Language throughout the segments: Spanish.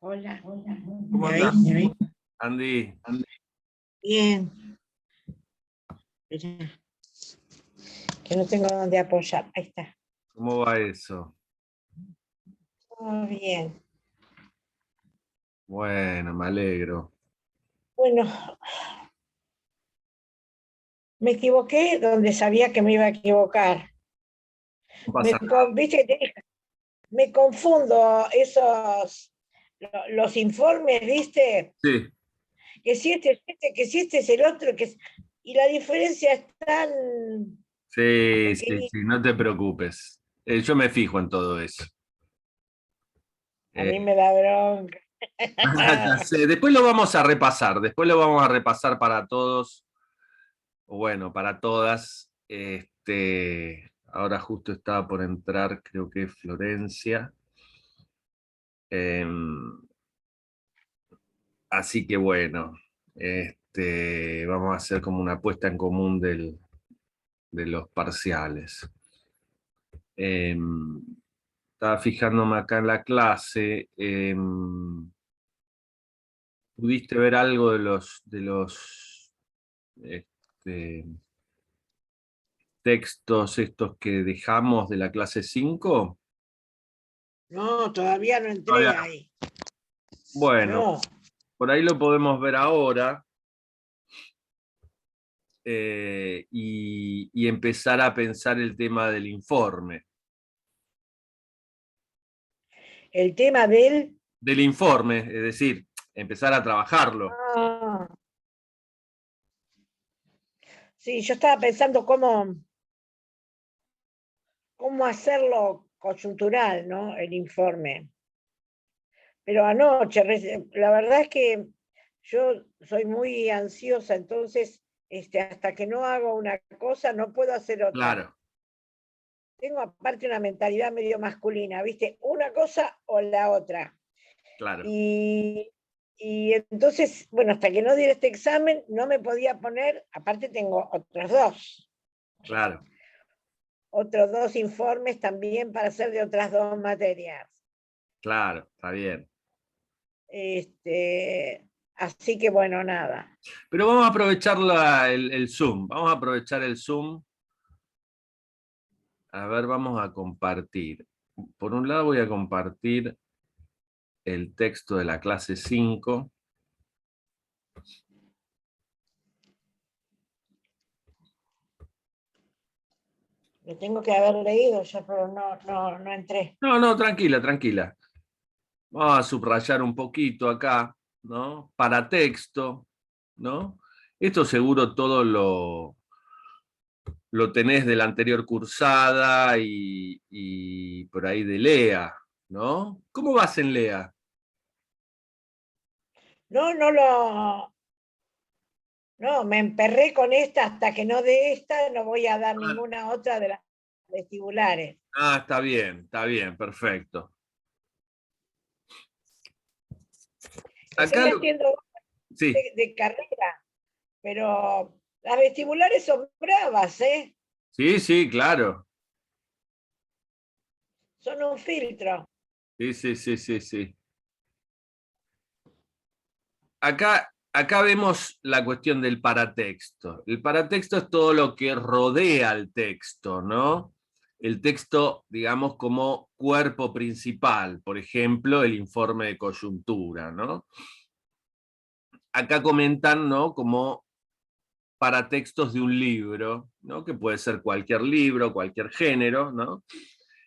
Hola, ¿Cómo ¿me andás, oís? Andy? Bien. Mirá, que no tengo dónde apoyar. Ahí está. ¿Cómo va eso? Todo bien. Bueno, me alegro. Bueno, me equivoqué donde sabía que me iba a equivocar. No pasa nada. ¿Viste? Me confundo los informes, ¿viste? Sí, Que si este es este, que si este es el otro, y la diferencia es tan sí, sí, pequeñita. sí, no te preocupes. Yo me fijo en todo eso. A mí Eh, me da bronca. ya sé. Después lo vamos a repasar, después lo vamos a repasar para todos, o bueno, para todas. Ahora justo estaba por entrar, creo que es Florencia. Así que bueno, vamos a hacer como una puesta en común de los parciales. Eh, Estaba fijándome acá en la clase. ¿Pudiste ver algo de los este, textos estos que dejamos de la clase 5? No, todavía no Todavía entré no. ahí. Bueno, No. por ahí lo podemos ver ahora, y empezar a pensar el tema del informe. El tema del... Del informe, es decir, empezar a trabajarlo. Ah, sí, yo estaba pensando cómo hacerlo coyuntural, ¿no? El informe. Pero anoche, la verdad es que yo soy muy ansiosa, entonces hasta que no hago una cosa no puedo hacer otra. Claro, Tengo aparte una mentalidad medio masculina, ¿viste? Una cosa o la otra. claro, Y, y entonces, bueno, hasta que no diera este examen no me podía poner, aparte tengo claro. otros dos informes también para hacer de otras dos materias. Claro, está bien. Así que bueno, nada. Pero vamos a aprovechar el Zoom. Vamos a aprovechar el Zoom. A ver, vamos a compartir. Por un lado voy a compartir el texto de la clase 5. Lo tengo que haber leído ya, pero no entré. No, no, tranquila, tranquila. Vamos a subrayar un poquito acá, ¿no? Para texto, ¿no? Esto seguro todo lo tenés de la anterior cursada y por ahí de Lea, ¿no? ¿Cómo vas en Lea? No, me emperré con esta hasta que no de esta, no voy a dar Ah, ninguna otra de las vestibulares. está bien, perfecto. Estoy Acá haciendo sí, de carrera, pero las vestibulares son bravas, ¿eh? sí, sí, claro. Son un filtro. Sí, sí, sí, sí, sí. Acá vemos la cuestión del paratexto. El paratexto es todo lo que rodea al texto, ¿no? El texto, digamos, como cuerpo principal, por ejemplo, el informe de coyuntura, ¿no? Acá comentan, ¿no? Como paratextos de un libro, ¿no? Que puede ser cualquier libro, cualquier género, ¿no?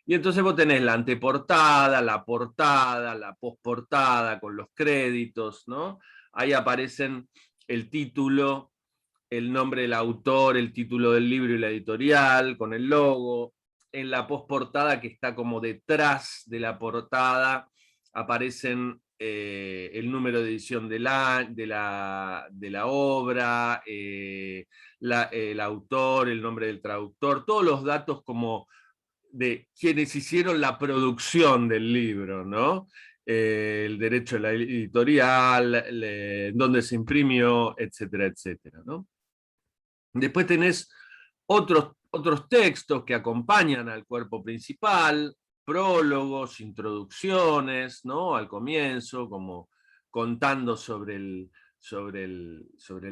Y entonces vos tenés la anteportada, la portada, la postportada con los créditos, ¿no? Ahí aparecen el título, el nombre del autor, el título del libro y la editorial, con el logo. En la postportada, que está como detrás de la portada, aparecen el número de edición de la obra, el autor, el nombre del traductor, todos los datos como de quienes hicieron la producción del libro, ¿no? El derecho de la editorial, dónde se imprimió, etcétera, etcétera, ¿no? Después tenés otros textos que acompañan al cuerpo principal, prólogos, introducciones, ¿no? Al comienzo, como contando sobre el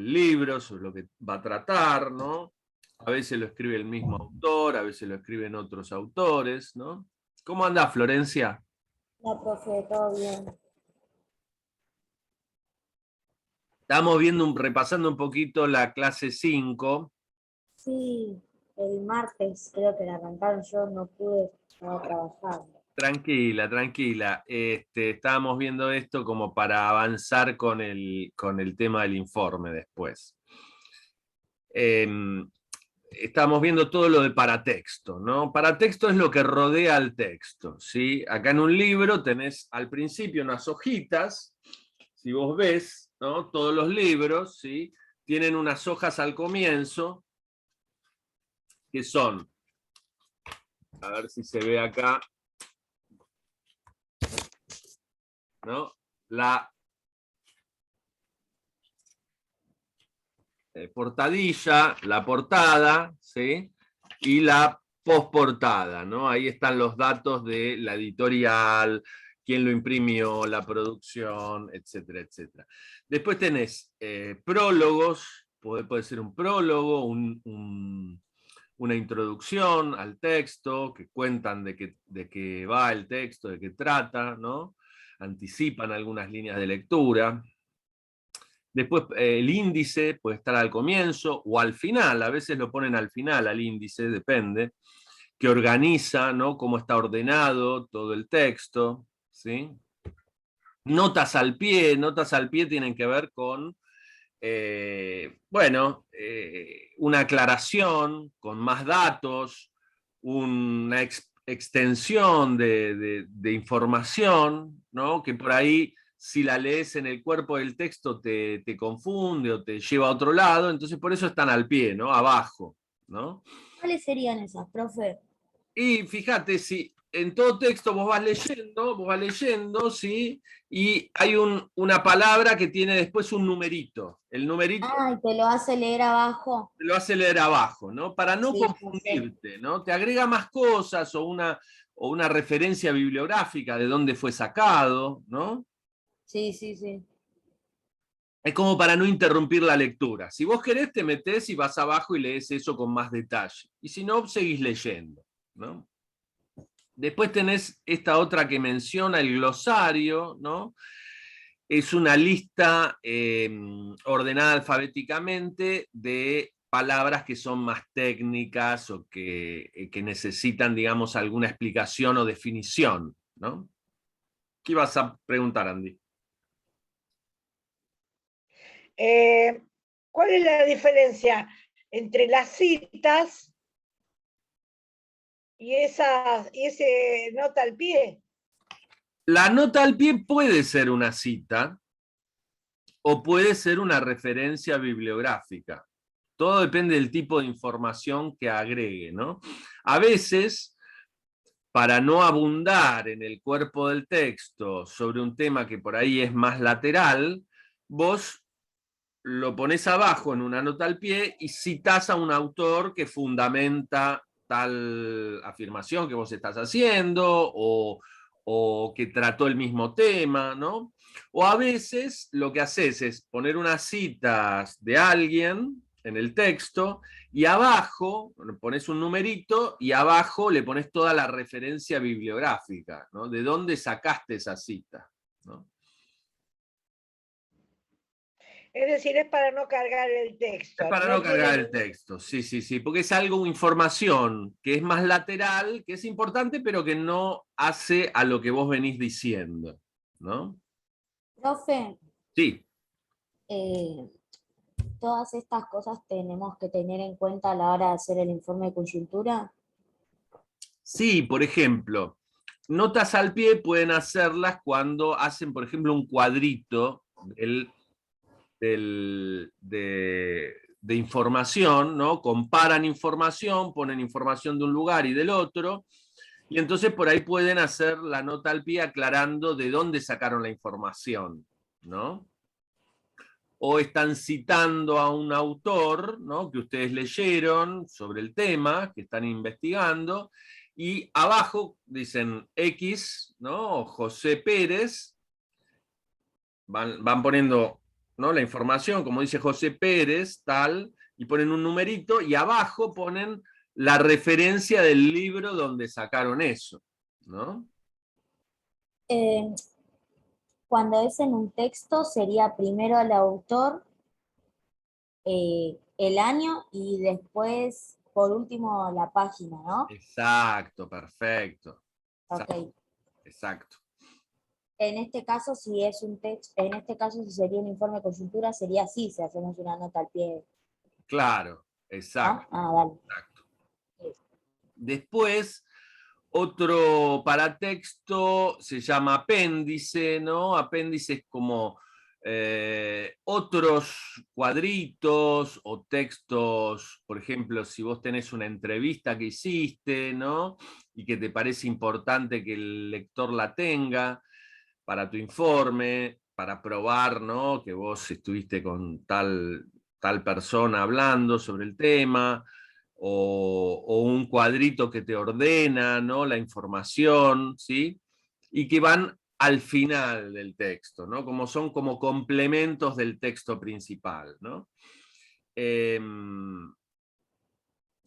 libro, sobre lo que va a tratar, ¿no? A veces lo escribe el mismo autor, a veces lo escriben otros autores, ¿no? ¿Cómo anda, Florencia? La profe, todo bien. Estamos viendo repasando un poquito la clase 5. Sí, el martes creo que la arrancaron, yo no pude, estaba trabajando. Tranquila, tranquila. Estábamos viendo esto como para avanzar con el tema del informe después. Estamos viendo todo lo de paratexto, ¿no? Paratexto es lo que rodea al texto, ¿sí? Acá en un libro tenés al principio unas hojitas, si vos ves, ¿no? Todos los libros, ¿sí? Tienen unas hojas al comienzo, que son, a ver si se ve acá, ¿no? La portadilla, la portada, ¿sí? Y la postportada, ¿no? Ahí están los datos de la editorial, quién lo imprimió, la producción, etcétera, etcétera. Después tenés prólogos, puede ser un prólogo, una introducción al texto, que cuentan de qué va el texto, de qué trata, ¿no? Anticipan algunas líneas de lectura. Después el índice puede estar al comienzo o al final, a veces lo ponen al final al índice, depende, que organiza, ¿no? Cómo está ordenado todo el texto, ¿sí? Notas al pie tienen que ver con, una aclaración, con más datos, una extensión de información, ¿no? Que por ahí, si la lees en el cuerpo del texto, te confunde o te lleva a otro lado, entonces por eso están al pie, ¿no? Abajo, ¿no? ¿Cuáles serían esas, profe? Y fíjate, si en todo texto vos vas leyendo, ¿sí? Y hay una palabra que tiene después un numerito. El numerito Ah, y te lo hace leer abajo. te lo hace leer abajo, ¿no? Para no Sí, ya sé. confundirte, ¿no? Te agrega más cosas o una referencia bibliográfica de dónde fue sacado, ¿no? Sí, sí, sí. Es como para no interrumpir la lectura. Si vos querés, te metés y vas abajo y lees eso con más detalle. Y si no, seguís leyendo, ¿no? Después tenés esta otra que menciona, el glosario, ¿no? Es una lista ordenada alfabéticamente de palabras que son más técnicas o que necesitan, digamos, alguna explicación o definición, ¿no? ¿Qué ibas a preguntar, Andy? ¿Cuál es la diferencia entre las citas y ese nota al pie? La nota al pie puede ser una cita o puede ser una referencia bibliográfica. Todo depende del tipo de información que agregue, ¿no? A veces, para no abundar en el cuerpo del texto sobre un tema que por ahí es más lateral, vos lo pones abajo en una nota al pie y citás a un autor que fundamenta tal afirmación que vos estás haciendo o que trató el mismo tema, ¿no? O a veces lo que haces es poner unas citas de alguien en el texto y abajo pones un numerito y abajo le pones toda la referencia bibliográfica, ¿no? De dónde sacaste esa cita, ¿no? Es decir, es para no cargar el texto. Es para no cargar el texto, sí, sí, sí, porque es algo, información que es más lateral, que es importante, pero que no hace a lo que vos venís diciendo, ¿no? Profe, Sí, eh, todas estas cosas tenemos que tener en cuenta a la hora de hacer el informe de coyuntura. sí, por ejemplo, notas al pie pueden hacerlas cuando hacen, por ejemplo, un cuadrito de información, ¿no? Comparan información, ponen información de un lugar y del otro, y entonces por ahí pueden hacer la nota al pie aclarando de dónde sacaron la información, ¿no? O están citando a un autor, ¿no? Que ustedes leyeron sobre el tema, que están investigando, y abajo dicen X, ¿no? José Pérez, van poniendo, ¿no?, la información, como dice José Pérez, tal, y ponen un numerito, y abajo ponen la referencia del libro donde sacaron eso, ¿no? Eh, Cuando es en un texto sería primero el autor, el año y después, por último, la página, ¿no? Exacto, perfecto. Ok. Exacto. En este caso, si es un texto, en este caso, si sería un informe de coyuntura, sería así, si hacemos una nota al pie, Claro, ¿no? exacto, Ah, dale. exacto. Después, otro paratexto se llama apéndice, ¿no? Apéndice es como otros cuadritos o textos, por ejemplo, si vos tenés una entrevista que hiciste, ¿no? Y que te parece importante que el lector la tenga para tu informe, para probar, ¿no?, que vos estuviste con tal persona hablando sobre el tema, o un cuadrito que te ordena, ¿no?, la información, ¿sí? Y que van al final del texto, ¿no? Como son como complementos del texto principal, ¿no?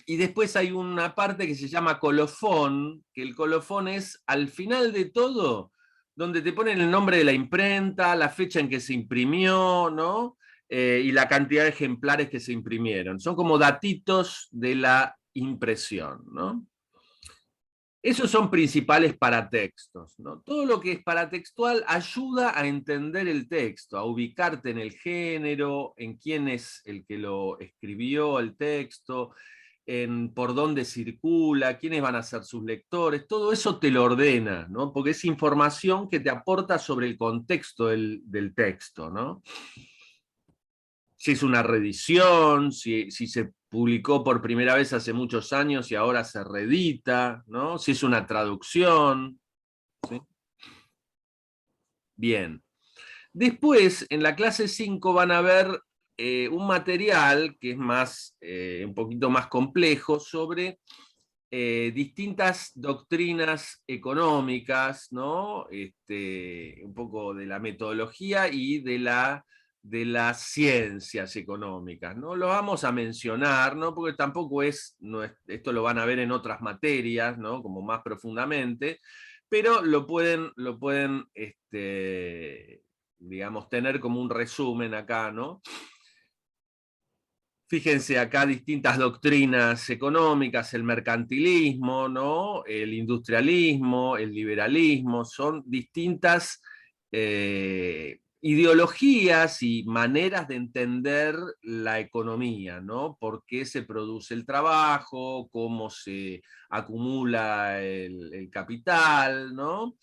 Y después hay una parte que se llama colofón, que el colofón es al final de todo, donde te ponen el nombre de la imprenta, la fecha en que se imprimió, ¿no? Y la cantidad de ejemplares que se imprimieron. Son como datitos de la impresión, ¿no? Esos son principales paratextos, ¿no? Todo lo que es paratextual ayuda a entender el texto, a ubicarte en el género, en quién es el que lo escribió el texto, en por dónde circula, quiénes van a ser sus lectores, todo eso te lo ordena, ¿no? Porque es información que te aporta sobre el contexto del texto, ¿no? Si es una reedición, si se publicó por primera vez hace muchos años y ahora se reedita, ¿no? Si es una traducción, ¿sí? Bien. Después, en la clase 5 van a ver un material que es más, un poquito más complejo sobre distintas doctrinas económicas, ¿no? Un poco de la metodología y de las ciencias económicas, ¿no? Lo vamos a mencionar, ¿no? Porque tampoco esto lo van a ver en otras materias, ¿no? Como más profundamente, pero lo pueden digamos, tener como un resumen acá, ¿no? Fíjense acá distintas doctrinas económicas, el mercantilismo, ¿no?, el industrialismo, el liberalismo, son distintas ideologías y maneras de entender la economía, ¿no? Por qué se produce el trabajo, cómo se acumula el capital, ¿no?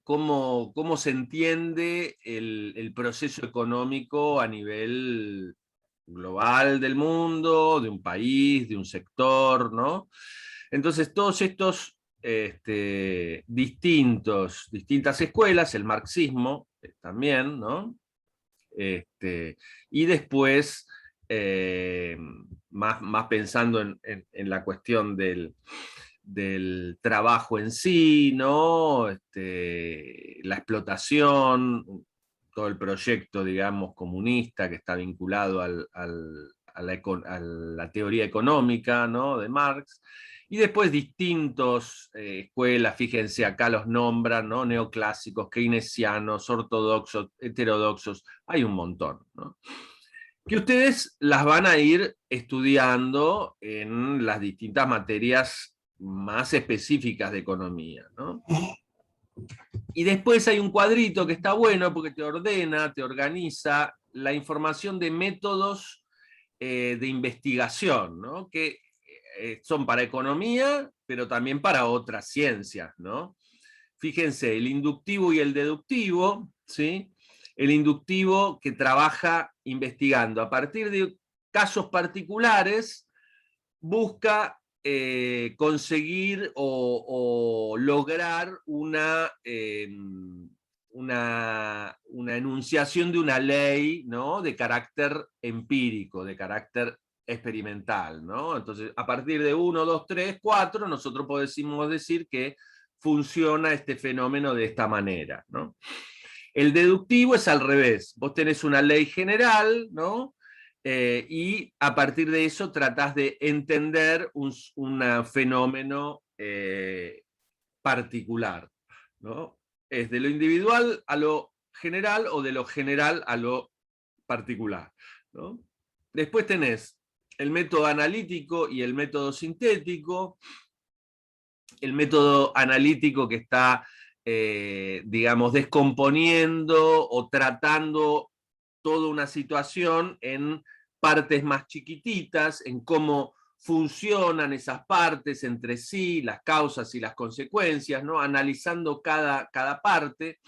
Cómo se entiende el proceso económico a nivel global del mundo, de un país, de un sector, ¿no? Entonces, todos estos distintas escuelas, el marxismo también, ¿no? Y después, más pensando en la cuestión del trabajo en sí, ¿no? La explotación, todo el proyecto, digamos, comunista que está vinculado a la teoría económica, ¿no?, de Marx. Y después distintos escuelas, fíjense acá los nombran, ¿no? Neoclásicos, keynesianos, ortodoxos, heterodoxos, hay un montón, ¿no? Que ustedes las van a ir estudiando en las distintas materias más específicas de economía, ¿no? Y después hay un cuadrito que está bueno porque te ordena, te organiza la información de métodos de investigación, ¿no? Que son para economía, pero también para otras ciencias, ¿no? Fíjense, el inductivo y el deductivo, ¿sí? El inductivo que trabaja investigando a partir de casos particulares, busca conseguir o lograr una enunciación de una ley, ¿no?, de carácter empírico, de carácter experimental, ¿no? Entonces, a partir de 1, 2, 3, 4, nosotros podemos decir que funciona este fenómeno de esta manera, ¿no? El deductivo es al revés. Vos tenés una ley general, ¿no? Y a partir de eso tratás de entender un fenómeno particular, ¿no? Es de lo individual a lo general o de lo general a lo particular, ¿no? Después tenés el método analítico y el método sintético. El método analítico que está, digamos, descomponiendo o tratando toda una situación en partes más chiquititas, en cómo funcionan esas partes entre sí, las causas y las consecuencias, ¿no? Analizando cada parte.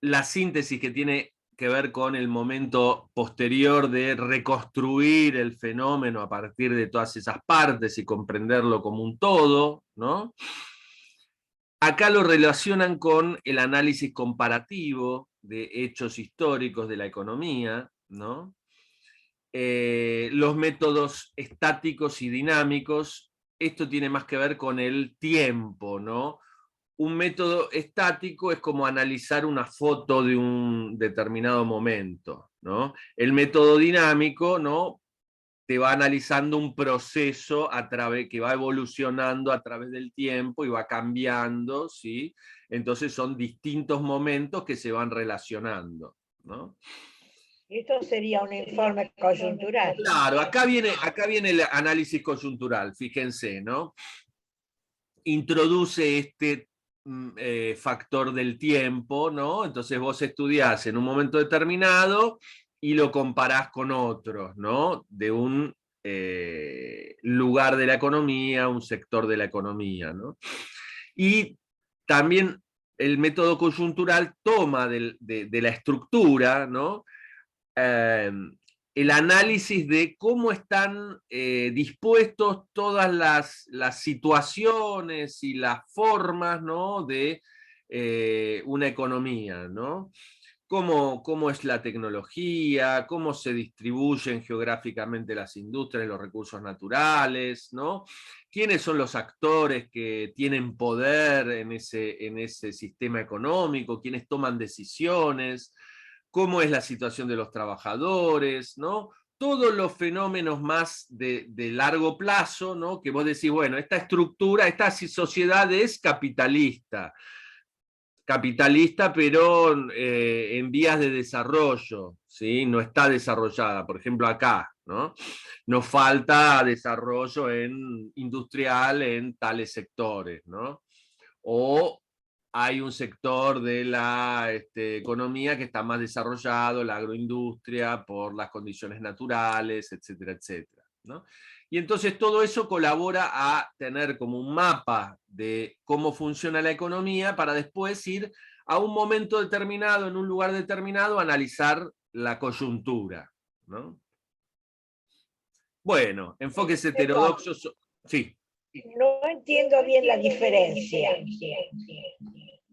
La síntesis que tiene que ver con el momento posterior de reconstruir el fenómeno a partir de todas esas partes y comprenderlo como un todo, ¿no? Acá lo relacionan con el análisis comparativo de hechos históricos de la economía, ¿no? Los métodos estáticos y dinámicos, esto tiene más que ver con el tiempo, ¿no? Un método estático es como analizar una foto de un determinado momento, ¿no? El método dinámico, ¿no? Te va analizando un proceso que va evolucionando a través del tiempo y va cambiando, ¿sí? Entonces son distintos momentos que se van relacionando, ¿no? Esto sería un informe coyuntural. Claro, acá viene el análisis coyuntural, fíjense, ¿no? Introduce este factor del tiempo, ¿no? Entonces vos estudiás en un momento determinado y lo comparás con otros, ¿no? De un lugar de la economía, un sector de la economía, ¿no? Y también el método coyuntural toma de la estructura, ¿no? El análisis de cómo están dispuestos todas las situaciones y las formas, ¿no? de una economía, ¿no? Cómo es la tecnología, cómo se distribuyen geográficamente las industrias, los recursos naturales, ¿no? ¿Quiénes son los actores que tienen poder en ese sistema económico? ¿Quiénes toman decisiones? ¿Cómo es la situación de los trabajadores? ¿No? Todos los fenómenos más de largo plazo, ¿no? Que vos decís, bueno, esta estructura, esta sociedad es capitalista, pero en vías de desarrollo, ¿sí? No está desarrollada, por ejemplo acá, ¿no? Nos falta desarrollo industrial en tales sectores, ¿no? O hay un sector de la economía que está más desarrollado, la agroindustria, por las condiciones naturales, etcétera, etcétera, ¿no? Y entonces todo eso colabora a tener como un mapa de cómo funciona la economía para después ir a un momento determinado, en un lugar determinado, a analizar la coyuntura, ¿no? Bueno, enfoques heterodoxos. Sí. No entiendo bien la diferencia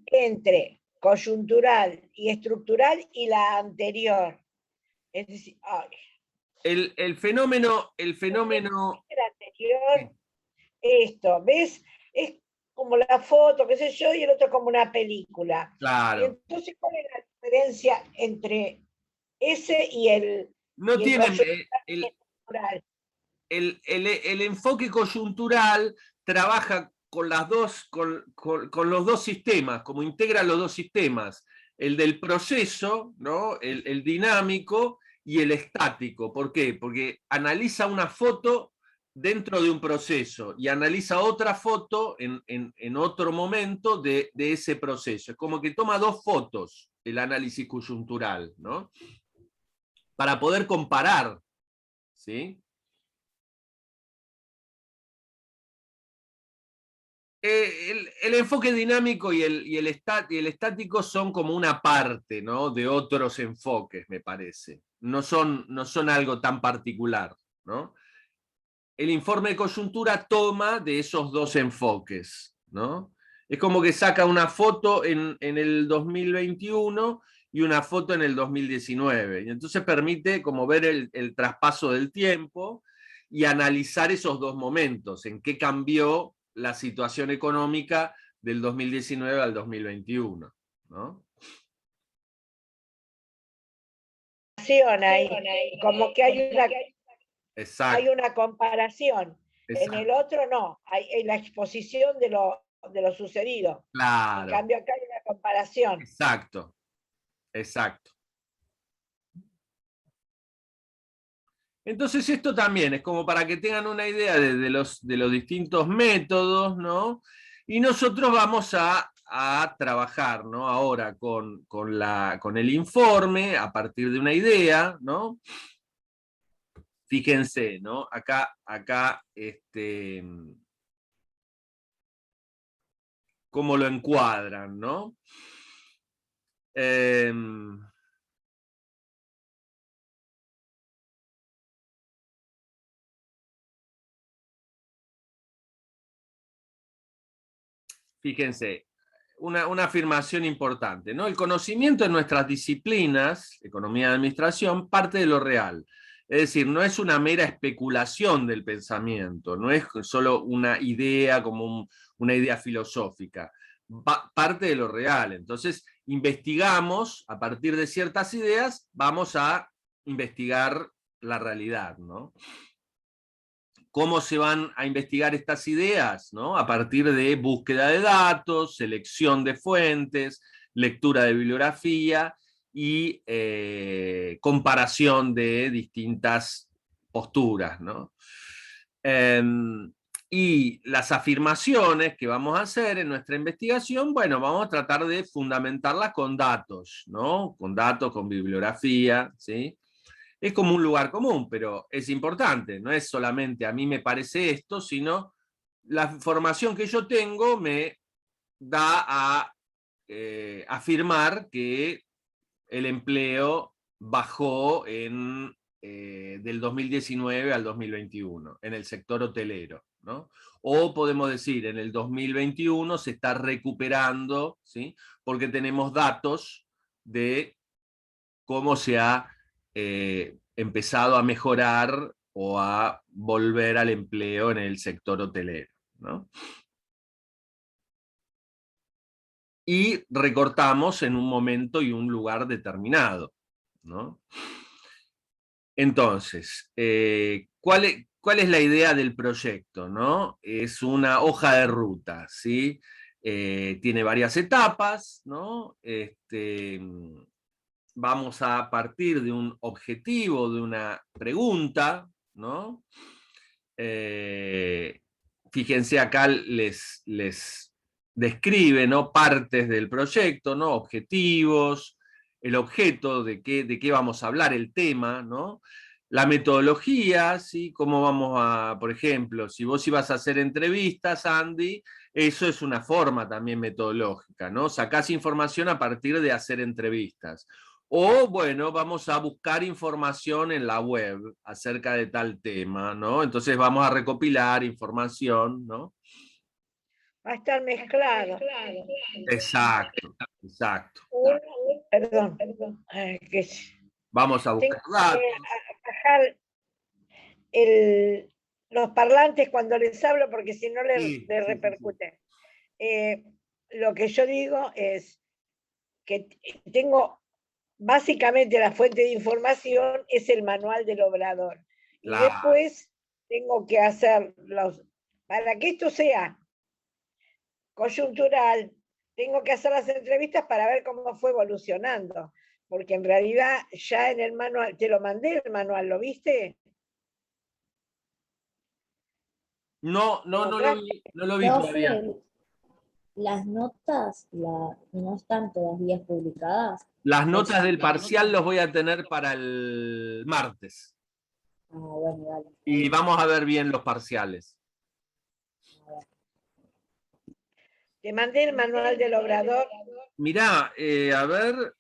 entre coyuntural y estructural y la anterior. Es decir, El fenómeno. el anterior, esto, ¿ves? Es como la foto, qué sé yo, y el otro como una película. Claro. Entonces, ¿cuál es la diferencia entre ese y el No y tiene estructural? El enfoque coyuntural trabaja con los dos sistemas, como integra los dos sistemas, el del proceso, ¿no? el dinámico y el estático. ¿Por qué? Porque analiza una foto dentro de un proceso y analiza otra foto en otro momento de ese proceso. Es como que toma dos fotos el análisis coyuntural, ¿no? Para poder comparar, ¿sí? El enfoque dinámico y el estático son como una parte, ¿no? de otros enfoques, me parece. No son algo tan particular, ¿no? El informe de coyuntura toma de esos dos enfoques, ¿no? Es como que saca una foto en el 2021 y una foto en el 2019. Y entonces permite como ver el traspaso del tiempo y analizar esos dos momentos, en qué cambió la situación económica del 2019 al 2021, ¿no? Ahí, como que hay Exacto. una comparación. Exacto. En el otro no, hay la exposición de lo sucedido. Claro. En cambio acá hay una comparación. Exacto, exacto. Entonces esto también es como para que tengan una idea de los distintos métodos, ¿no? Y nosotros vamos a trabajar, ¿no? Ahora con el informe a partir de una idea, ¿no? Fíjense, ¿no? Acá, cómo lo encuadran, ¿no? Fíjense, una afirmación importante, ¿no? El conocimiento en nuestras disciplinas, economía y administración, parte de lo real. Es decir, no es una mera especulación del pensamiento, no es solo una idea como una idea filosófica, parte de lo real. Entonces, investigamos, a partir de ciertas ideas, vamos a investigar la realidad, ¿no? ¿Cómo se van a investigar estas ideas? ¿No? A partir de búsqueda de datos, selección de fuentes, lectura de bibliografía y comparación de distintas posturas, ¿no? Y las afirmaciones que vamos a hacer en nuestra investigación, bueno, vamos a tratar de fundamentarlas con datos, ¿no? Con datos, con bibliografía, ¿sí? Es como un lugar común, pero es importante, no es solamente a mí me parece esto, sino la información que yo tengo me da a afirmar que el empleo bajó del 2019 al 2021 en el sector hotelero, ¿no? O podemos decir, en el 2021 se está recuperando, ¿sí? Porque tenemos datos de cómo se ha empezado a mejorar o a volver al empleo en el sector hotelero, ¿no? Y recortamos en un momento y un lugar determinado, ¿no? Entonces, ¿cuál es la idea del proyecto, ¿no? Es una hoja de ruta, ¿sí? Tiene varias etapas, ¿no? Vamos a partir de un objetivo, de una pregunta, ¿no? Fíjense acá les describe, ¿no? Partes del proyecto, ¿no? Objetivos, el objeto, de qué vamos a hablar, el tema, ¿no? La metodología, ¿sí? Cómo vamos a, por ejemplo, si vos ibas a hacer entrevistas, Andy, eso es una forma también metodológica, ¿no? Sacás información a partir de hacer entrevistas. O, bueno, vamos a buscar información en la web acerca de tal tema, ¿no? Entonces vamos a recopilar información, ¿no? Va a estar mezclado. Exacto, exacto. Perdón. Vamos a buscar datos. Bajar los parlantes cuando les hablo porque si no les repercute. Lo que yo digo es que tengo básicamente la fuente de información es el manual del obrador. Claro. Y después tengo que hacer para que esto sea coyuntural, tengo que hacer las entrevistas para ver cómo fue evolucionando, porque en realidad ya en el manual, te lo mandé el manual, ¿lo viste? No lo vi todavía. Las notas no están todavía publicadas. Las notas del parcial los voy a tener para el martes. Ah, bueno, dale. Y vamos a ver bien los parciales. Te mandé el manual del obrador. Mirá, a ver.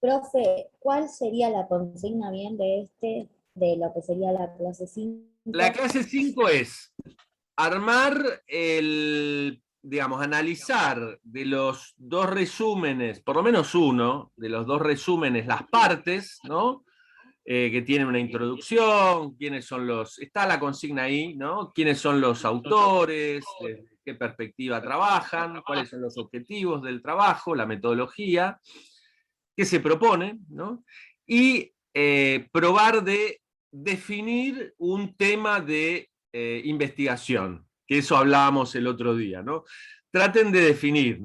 Profe, ¿cuál sería la consigna bien de lo que sería la clase 5? La clase 5 es armar digamos, analizar de los dos resúmenes, por lo menos uno, de los dos resúmenes, las partes, ¿no? Que tienen una introducción, quiénes son los, está la consigna ahí, ¿no? Quiénes son los autores, desde qué perspectiva trabajan, cuáles son los objetivos del trabajo, la metodología, qué se propone, ¿no? Y probar de definir un tema de investigación, que eso hablábamos el otro día, ¿no? Traten de definir,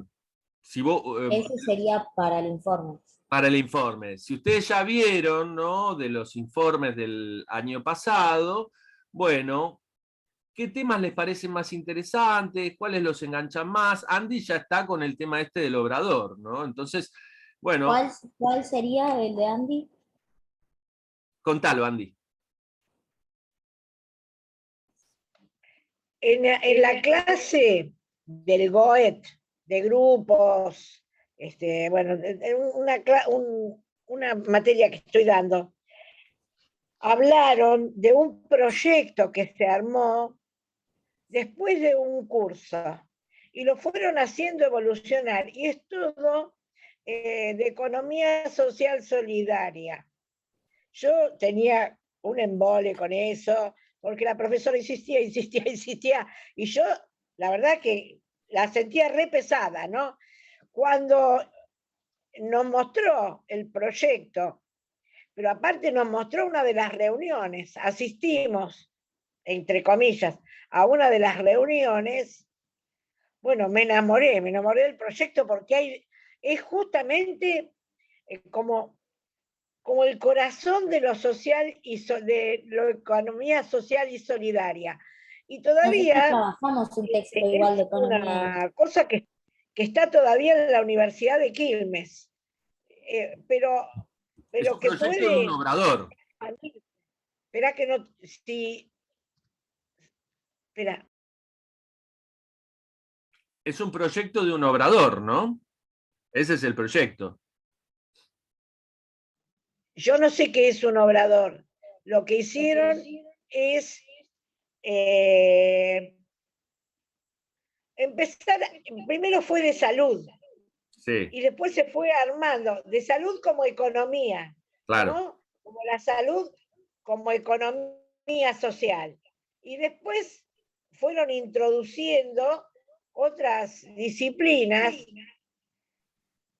si vos, Eso sería para el informe. para el informe. Si ustedes ya vieron, ¿no? De los informes del año pasado, bueno, ¿qué temas les parecen más interesantes? ¿Cuáles los enganchan más? Andy ya está con el tema este del obrador, ¿no? Entonces, bueno, ¿Cuál sería el de Andy? contalo, Andy. En la clase del GOET, de grupos, bueno, una materia que estoy dando, hablaron de un proyecto que se armó después de un curso y lo fueron haciendo evolucionar, y es todo de economía social solidaria. Yo tenía un embole con eso, porque la profesora insistía, y yo, la verdad que la sentía re pesada, ¿no? Cuando nos mostró el proyecto, pero aparte nos mostró una de las reuniones, asistimos, entre comillas, a una de las reuniones, bueno, me enamoré del proyecto, porque es justamente como el corazón de lo social y de la economía social y solidaria. Y Nosotros todavía trabajamos un texto igual de es economía. una cosa que está todavía en la Universidad de Quilmes, pero Es un que proyecto de un puede... obrador. Espera que no... Si, espera, Es un proyecto de un obrador, ¿no? Ese es el proyecto. yo no sé qué es un obrador. Lo que hicieron es empezar, primero fue de salud, Sí, y después se fue armando de salud como economía, claro. ¿no? Como la salud como economía social. Y después fueron introduciendo otras disciplinas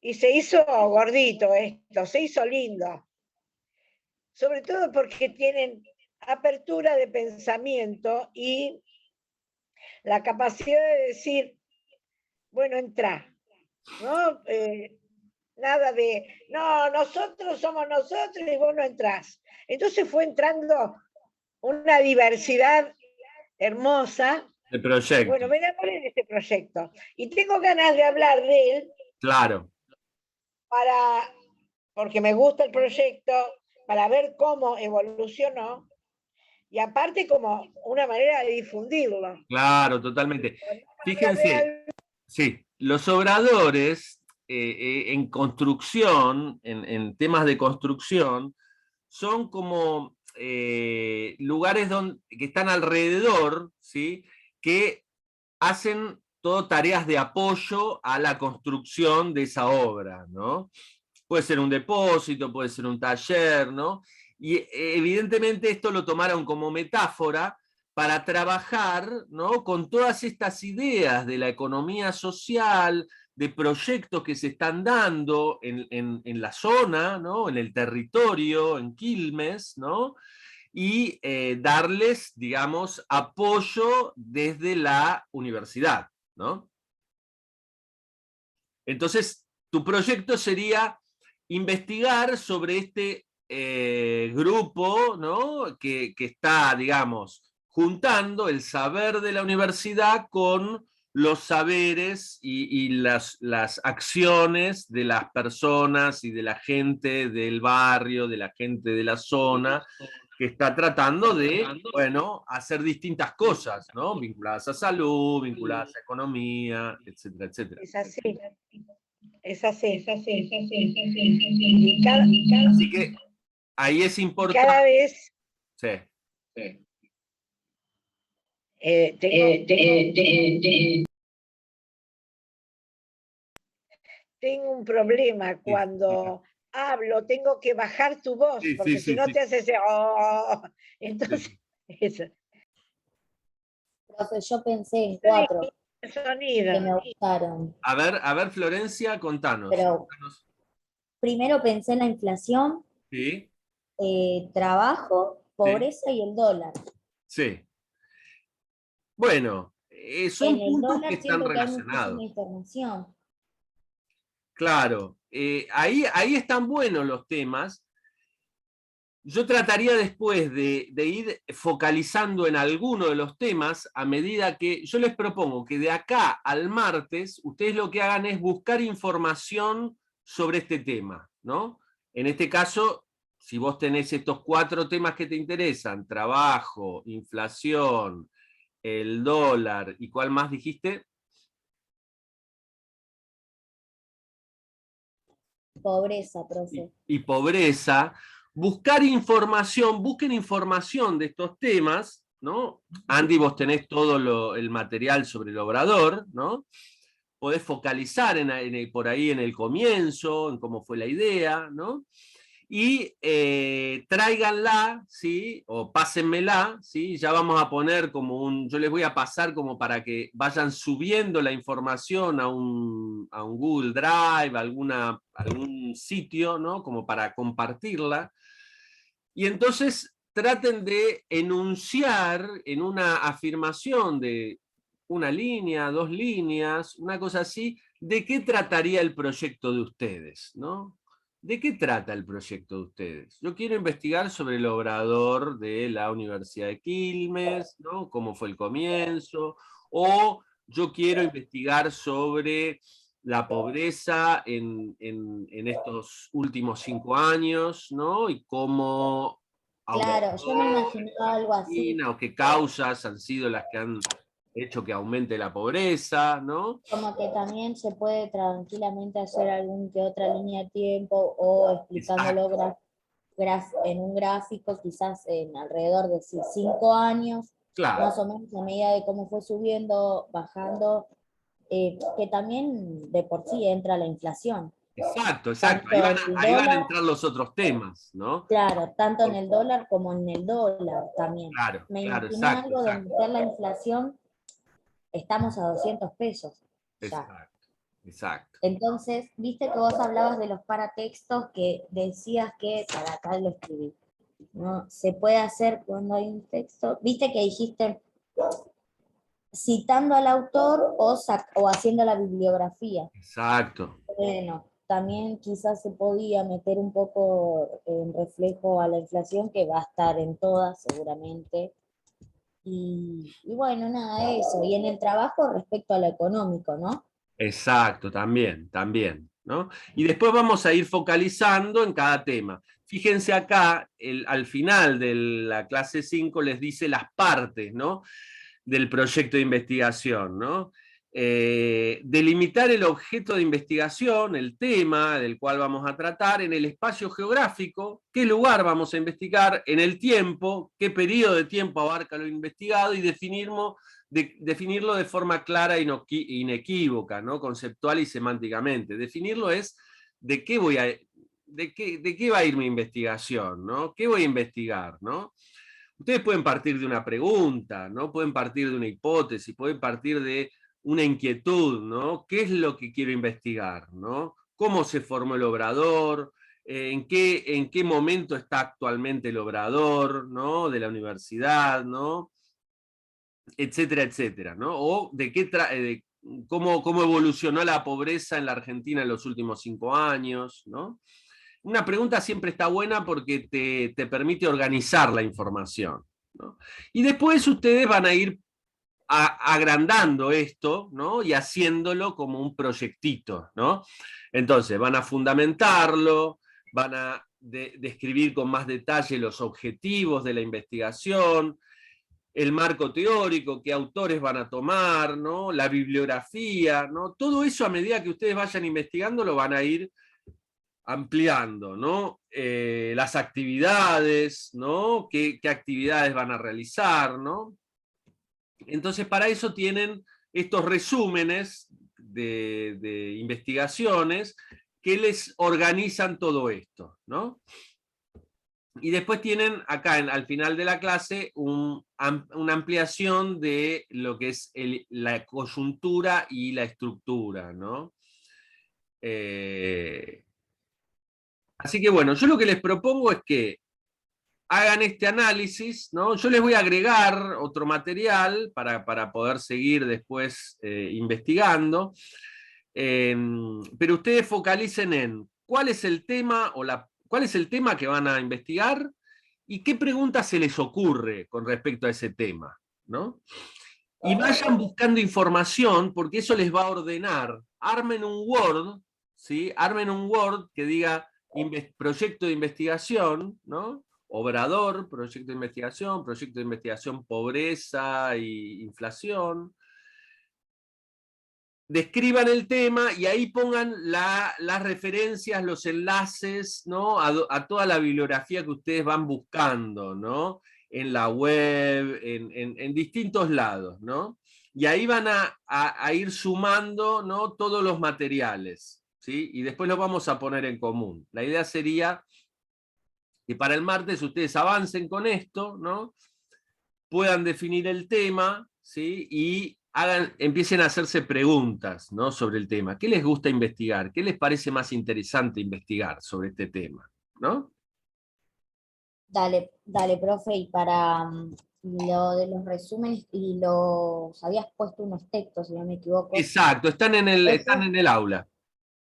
y se hizo gordito esto, se hizo lindo. Sobre todo porque tienen apertura de pensamiento y la capacidad de decir, bueno, entra, ¿no? Nada de, no, nosotros somos nosotros y vos no entrás. Entonces fue entrando una diversidad hermosa. El proyecto. Bueno, me enamoré de este proyecto y tengo ganas de hablar de él, Claro. porque me gusta el proyecto, para ver cómo evolucionó y aparte como una manera de difundirlo. Claro, totalmente. Fíjense, sí, los obradores en construcción, en temas de construcción, son como lugares que están alrededor, ¿sí? Que hacen todo tareas de apoyo a la construcción de esa obra, ¿no? Puede ser un depósito, puede ser un taller, ¿no? Y evidentemente esto lo tomaron como metáfora para trabajar, ¿no? Con todas estas ideas de la economía social, de proyectos que se están dando en la zona, ¿no? En el territorio, en Quilmes, ¿no? Y darles, digamos, apoyo desde la universidad, ¿no? Entonces, tu proyecto sería investigar sobre este grupo, ¿no? que está, digamos, juntando el saber de la universidad con los saberes y las acciones de las personas y de la gente del barrio, de la gente de la zona, que está tratando de, bueno, hacer distintas cosas, ¿no? Vinculadas a salud, vinculadas a economía, etcétera, etcétera. Es así, es así. Así que ahí es importante. Cada vez Sí. tengo tengo un problema Sí, cuando hablo, tengo que bajar tu voz, sí, porque sí, si sí, no sí, te hace ese, "oh". sí, Entonces, sí. eso. Profe, yo pensé en 4 El sonido. que me gustaron, A ver, Florencia, contanos. pero primero pensé en la inflación, Sí, trabajo, sí, pobreza y el dólar. sí. Bueno, En son el puntos que dólar están siento que hay muchísima relacionados. información. Claro, ahí están buenos los temas. Yo trataría después de ir focalizando en alguno de los temas a medida que yo les propongo que de acá al martes ustedes lo que hagan es buscar información sobre este tema, ¿no? En este caso, si vos tenés estos 4 temas que te interesan, trabajo, inflación, el dólar, ¿y cuál más dijiste? Pobreza, profe. Y pobreza, buscar información, busquen información de estos temas, ¿no? Andy, vos tenés todo el material sobre el obrador, ¿no? Podés focalizar por ahí en el comienzo, en cómo fue la idea, ¿no? Y tráiganla, ¿sí? O pásenmela, ¿sí? Ya vamos a poner yo les voy a pasar como para que vayan subiendo la información a un Google Drive, algún sitio, ¿no? Como para compartirla. Y entonces traten de enunciar en una afirmación de una línea, 2 líneas, una cosa así, de qué trataría el proyecto de ustedes, ¿no? ¿De qué trata el proyecto de ustedes? Yo quiero investigar sobre el obrador de la Universidad de Quilmes, ¿no? Cómo fue el comienzo, o yo quiero investigar sobre la pobreza en estos últimos 5 años, ¿no? Y cómo Claro, yo me aumentó imaginaba algo así, o qué causas han sido las que han hecho que aumente la pobreza, ¿no? como que también se puede tranquilamente hacer algún que otra línea de tiempo o explicándolo Exacto, en un gráfico, quizás en alrededor de 5 años, claro, más o menos a medida de cómo fue subiendo, bajando, que también de por sí entra la inflación. exacto, exacto. Tanto en el Ahí van a dólar, entrar los otros temas, ¿no? claro, tanto en Por- el dólar como en el dólar también. Claro, Me claro, imaginé exacto, algo de exacto, meter la inflación, estamos a 200 pesos ya. exacto, exacto. Entonces, viste que vos hablabas de los paratextos que decías que, para acá lo escribí, ¿no? Se puede hacer cuando hay un texto, viste que dijiste citando al autor o haciendo la bibliografía. Exacto. Bueno, también quizás se podía meter un poco en reflejo a la inflación, que va a estar en todas seguramente. Y bueno, nada, eso. Y en el trabajo respecto a lo económico, ¿no? Exacto, también, también, ¿no? Y después vamos a ir focalizando en cada tema. Fíjense acá, al final de la clase 5 les dice las partes, ¿no? Del proyecto de investigación, ¿no? Delimitar el objeto de investigación, el tema del cual vamos a tratar, en el espacio geográfico, qué lugar vamos a investigar, en el tiempo, qué periodo de tiempo abarca lo investigado y definirlo de forma clara e inequívoca, ¿no? Conceptual y semánticamente. Definirlo es de qué va a ir mi investigación, ¿no? ¿Qué voy a investigar, ¿no? Ustedes pueden partir de una pregunta, ¿no? Pueden partir de una hipótesis, pueden partir de una inquietud, ¿no? ¿Qué es lo que quiero investigar, ¿no? ¿Cómo se formó el obrador? En qué momento está actualmente el obrador, ¿no? De la universidad, ¿no? Etcétera, etcétera, ¿no? O cómo evolucionó la pobreza en la Argentina en los últimos 5 años, ¿no? Una pregunta siempre está buena porque te permite organizar la información, ¿no? Y después ustedes van a ir agrandando esto, ¿no? Y haciéndolo como un proyectito, ¿no? Entonces van a fundamentarlo, van a describir con más detalle los objetivos de la investigación, el marco teórico, qué autores van a tomar, ¿no? La bibliografía, ¿no? Todo eso a medida que ustedes vayan investigando lo van a ir ampliando, ¿no? Las actividades, ¿no? ¿Qué actividades van a realizar, ¿no? Entonces, para eso tienen estos resúmenes de investigaciones que les organizan todo esto, ¿no? Y después tienen acá al final de la clase una ampliación de lo que es la coyuntura y la estructura, ¿no? Así que bueno, yo lo que les propongo es que hagan este análisis, ¿no? Yo les voy a agregar otro material para poder seguir después investigando, pero ustedes focalicen en cuál es el tema cuál es el tema que van a investigar y qué preguntas se les ocurre con respecto a ese tema, ¿no? Y vayan buscando información porque eso les va a ordenar. Armen un Word, ¿sí? Armen un Word que diga proyecto de investigación, ¿no? Obrador, proyecto de investigación pobreza e inflación. Describan el tema y ahí pongan las referencias, los enlaces, ¿no? A toda la bibliografía que ustedes van buscando, ¿no? En la web, en distintos lados, ¿no? Y ahí van a ir sumando, ¿no? Todos los materiales, ¿sí? Y después los vamos a poner en común. La idea sería que para el martes ustedes avancen con esto, ¿no? Puedan definir el tema, ¿sí? Y empiecen a hacerse preguntas, ¿no? Sobre el tema. ¿Qué les gusta investigar? ¿Qué les parece más interesante investigar sobre este tema? ¿No? Dale, dale, profe, y para lo de los resúmenes, y habías puesto unos textos, si no me equivoco. Exacto, están en el aula.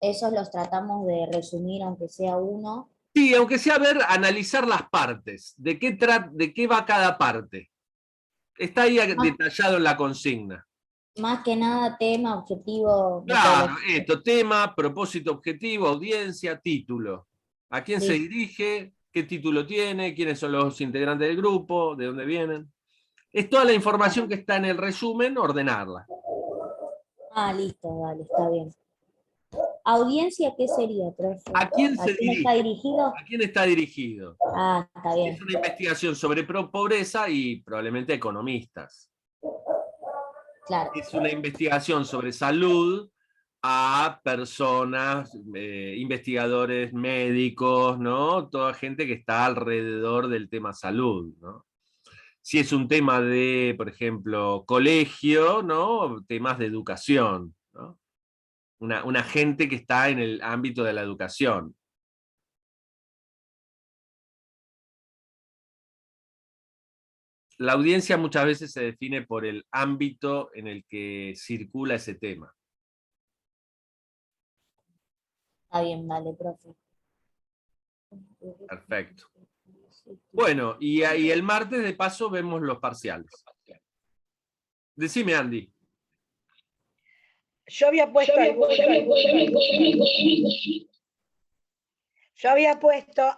Esos los tratamos de resumir, aunque sea uno. Sí, aunque sea analizar las partes. ¿De qué va cada parte? Está ahí detallado en la consigna. Más que nada tema, objetivo, Claro, metodología. esto, tema, propósito, objetivo, audiencia, título. ¿A quién se Listo. dirige? ¿Qué título tiene? ¿Quiénes son los integrantes del grupo? ¿De dónde vienen? Es toda la información que está en el resumen, ordenarla. Ah, listo, dale, está bien. ¿Audiencia qué sería, profe? ¿A quién ¿A se quién está dirige? dirigido? ¿A quién está dirigido? Ah, está bien. Es una investigación sobre pobreza y probablemente economistas. Claro. Es una investigación sobre salud a personas, investigadores médicos, ¿no? Toda gente que está alrededor del tema salud, ¿no? Si es un tema de, por ejemplo, colegio, ¿no? Temas de educación, ¿no? Una gente que está en el ámbito de la educación. La audiencia muchas veces se define por el ámbito en el que circula ese tema. Está bien, dale, profe. Perfecto. Bueno, y el martes de paso vemos los parciales. Decime, Andy. Yo había puesto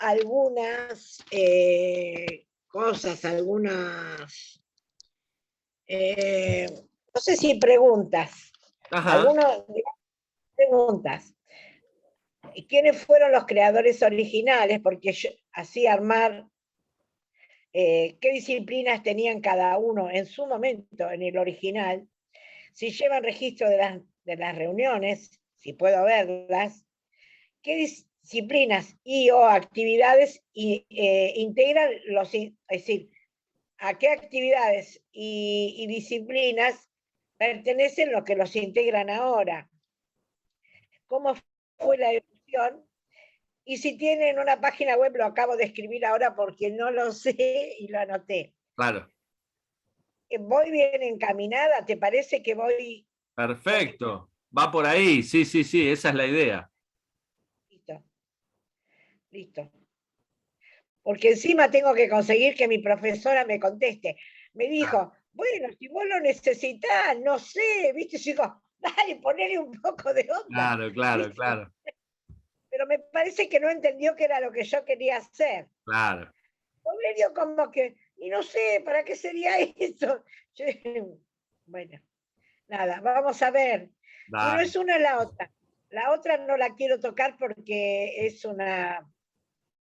algunas cosas, algunas, no sé si preguntas, algunas preguntas. ¿Quiénes fueron los creadores originales? Porque yo así armar qué disciplinas tenían cada uno en su momento en el original, si llevan registro de las reuniones, si puedo verlas, qué disciplinas y o actividades integran es decir, a qué actividades y disciplinas pertenecen los que los integran ahora, cómo fue la evolución, y si tienen una página web, lo acabo de escribir ahora porque no lo sé y lo anoté. Claro. ¿Voy bien encaminada? ¿Te parece que voy? Perfecto. Va por ahí. Sí, sí, sí. Esa es la idea. Listo. Listo. Porque encima tengo que conseguir que mi profesora me conteste. Me dijo, bueno, si vos lo necesitás, no sé, ¿viste? Yo digo, dale, ponele un poco de onda. Claro, claro, ¿viste? claro. Pero me parece que no entendió que era lo que yo quería hacer. Claro. Me dio como que, y no sé, ¿para qué sería eso? Yo, bueno, nada, vamos a ver. Bueno, Dale. es una la otra. La otra no la quiero tocar porque es una